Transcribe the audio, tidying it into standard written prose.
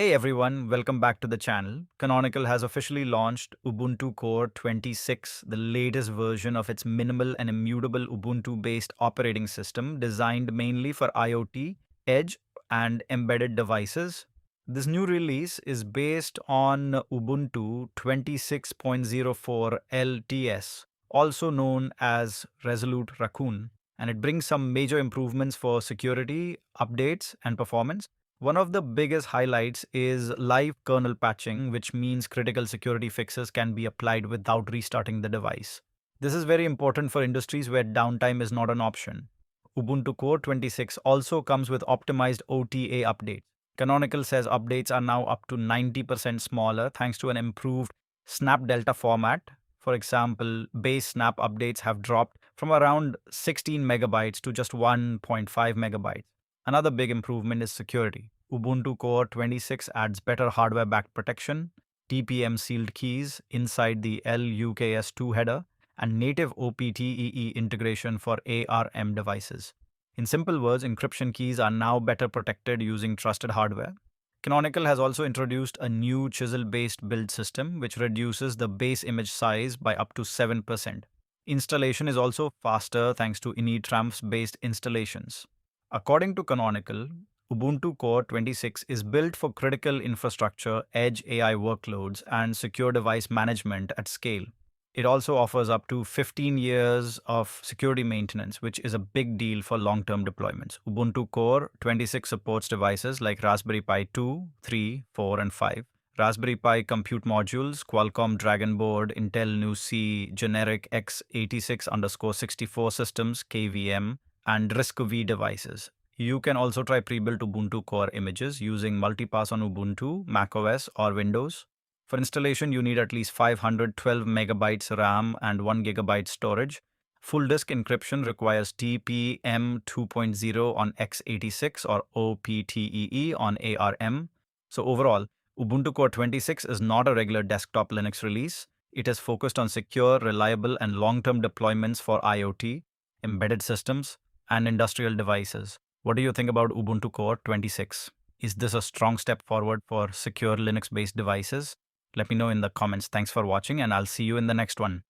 Hey everyone, welcome back to the channel. Canonical has officially launched Ubuntu Core 26, the latest version of its minimal and immutable Ubuntu-based operating system designed mainly for IoT, edge, and embedded devices. This new release is based on Ubuntu 26.04 LTS, also known as Resolute Raccoon, and it brings some major improvements for security, updates, and performance. One of the biggest highlights is live kernel patching, which means critical security fixes can be applied without restarting the device. This is very important for industries where downtime is not an option. Ubuntu Core 26 also comes with optimized OTA updates. Canonical says updates are now up to 90% smaller thanks to an improved Snap Delta format. For example, base Snap updates have dropped from around 16 megabytes to just 1.5 megabytes. Another big improvement is security. Ubuntu Core 26 adds better hardware-backed protection, TPM sealed keys inside the LUKS2 header, and native OPTEE integration for ARM devices. In simple words, encryption keys are now better protected using trusted hardware. Canonical has also introduced a new chisel-based build system, which reduces the base image size by up to 7%. Installation is also faster thanks to Initramps-based installations. According to Canonical, Ubuntu Core 26 is built for critical infrastructure, edge AI workloads, and secure device management at scale. It also offers up to 15 years of security maintenance, which is a big deal for long-term deployments. Ubuntu Core 26 supports devices like Raspberry Pi 2, 3, 4, and 5. Raspberry Pi compute modules, Qualcomm Dragon Board, Intel NUC, generic x86_64 systems, KVM, and RISC-V devices. You can also try pre-built Ubuntu Core images using multipass on Ubuntu, macOS, or Windows. For installation, you need at least 512 megabytes RAM and 1 gigabyte storage. Full disk encryption requires TPM 2.0 on x86 or OPTEE on ARM. So overall, Ubuntu Core 26 is not a regular desktop Linux release. It is focused on secure, reliable, and long-term deployments for IoT, embedded systems, and industrial devices. What do you think about Ubuntu Core 26? Is this a strong step forward for secure Linux-based devices? Let me know in the comments. Thanks for watching, and I'll see you in the next one.